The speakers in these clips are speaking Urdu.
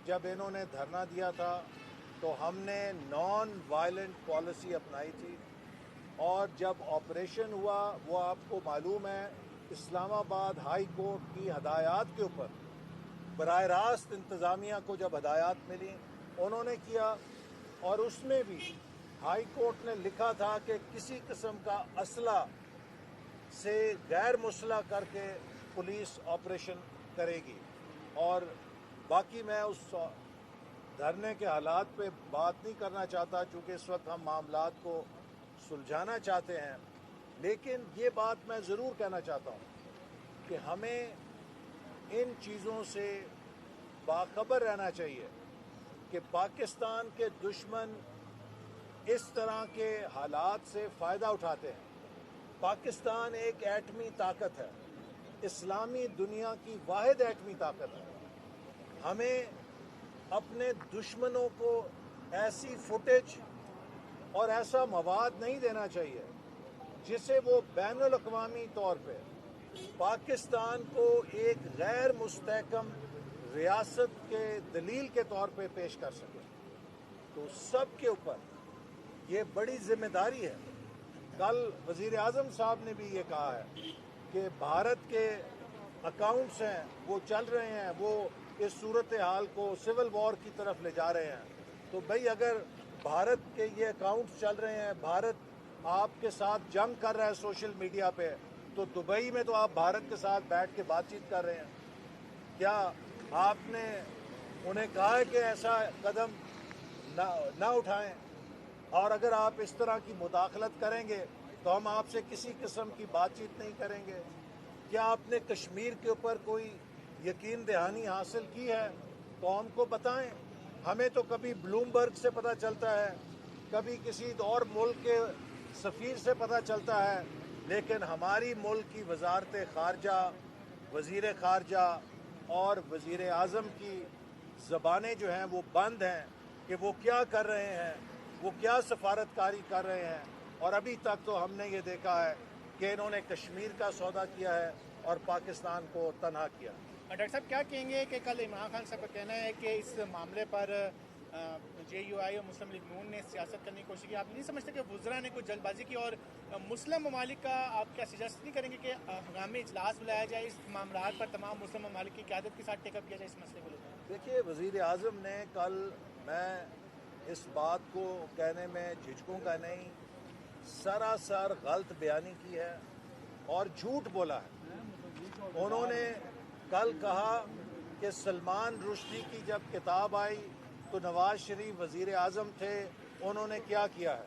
جب انہوں نے دھرنا دیا تھا تو ہم نے نان وائلنٹ پالیسی اپنائی تھی، اور جب آپریشن ہوا وہ آپ کو معلوم ہے اسلام آباد ہائی کورٹ کی ہدایات کے اوپر براہ راست انتظامیہ کو جب ہدایات ملی انہوں نے کیا، اور اس میں بھی ہائی کورٹ نے لکھا تھا کہ کسی قسم کا اسلحہ سے غیر مسلح کر کے پولیس آپریشن کرے گی۔ اور باقی میں اس دھرنے کے حالات پہ بات نہیں کرنا چاہتا چونکہ اس وقت ہم معاملات کو سلجھانا چاہتے ہیں، لیکن یہ بات میں ضرور کہنا چاہتا ہوں کہ ہمیں ان چیزوں سے باخبر رہنا چاہیے کہ پاکستان کے دشمن اس طرح کے حالات سے فائدہ اٹھاتے ہیں۔ پاکستان ایک ایٹمی طاقت ہے، اسلامی دنیا کی واحد ایٹمی طاقت ہے۔ ہمیں اپنے دشمنوں کو ایسی فوٹیج اور ایسا مواد نہیں دینا چاہیے جسے وہ بین الاقوامی طور پہ پاکستان کو ایک غیر مستحکم ریاست کے دلیل کے طور پہ پیش کر سکے۔ تو سب کے اوپر یہ بڑی ذمہ داری ہے۔ کل وزیر اعظم صاحب نے بھی یہ کہا ہے کہ بھارت کے اکاؤنٹس ہیں وہ چل رہے ہیں، وہ اس صورتحال کو سول وار کی طرف لے جا رہے ہیں۔ تو بھئی اگر بھارت کے یہ اکاؤنٹس چل رہے ہیں، بھارت آپ کے ساتھ جنگ کر رہا ہے سوشل میڈیا پہ، تو دبئی میں تو آپ بھارت کے ساتھ بیٹھ کے بات چیت کر رہے ہیں۔ کیا آپ نے انہیں کہا ہے کہ ایسا قدم نہ اٹھائیں؟ اور اگر آپ اس طرح کی مداخلت کریں گے تو ہم آپ سے کسی قسم کی بات چیت نہیں کریں گے۔ کیا آپ نے کشمیر کے اوپر کوئی یقین دہانی حاصل کی ہے؟ قوم کو بتائیں۔ ہمیں تو کبھی بلومبرگ سے پتہ چلتا ہے، کبھی کسی اور ملک کے سفیر سے پتہ چلتا ہے، لیکن ہماری ملک کی وزارت خارجہ، وزیر خارجہ اور وزیر اعظم کی زبانیں جو ہیں وہ بند ہیں کہ وہ کیا کر رہے ہیں، وہ کیا سفارتکاری کر رہے ہیں۔ اور ابھی تک تو ہم نے یہ دیکھا ہے کہ انہوں نے کشمیر کا سودا کیا ہے اور پاکستان کو تنہا کیا۔ ڈاکٹر صاحب کیا کہیں گے کہ کل عمران خان صاحب کا کہنا ہے کہ اس معاملے پر جے یو آئی اور مسلم لیگ نون نے سیاست کرنے کی کوشش کی؟ آپ نہیں سمجھتے کہ وزراء نے کچھ جلد بازی کی؟ اور مسلم ممالک کا آپ کیا سجیسٹ نہیں کریں گے کہ ہنگامی اجلاس بلایا جائے اس معاملات پر، تمام مسلم ممالک کی قیادت کے ساتھ ٹیک اپ کیا جائے اس مسئلے کو لے کر؟ دیکھیے وزیر اعظم نے کل، میں اس بات کو کہنے میں جھجکوں کا نہیں، سراسر غلط بیانی کی ہے اور جھوٹ بولا ہے۔ انہوں نے کل کہا کہ سلمان رشدی کی جب کتاب آئی تو نواز شریف وزیر اعظم تھے، انہوں نے کیا کیا ہے؟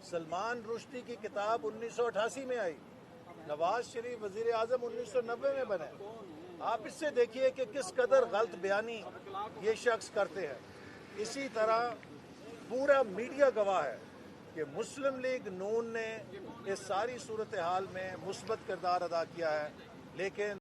سلمان رشدی کی کتاب 1988 میں آئی، نواز شریف وزیر اعظم 1990 میں بنے۔ آپ اس سے دیکھیے کہ کس قدر غلط بیانی یہ شخص کرتے ہیں۔ اسی طرح پورا میڈیا گواہ ہے کہ مسلم لیگ نون نے اس ساری صورتحال میں مثبت کردار ادا کیا ہے، لیکن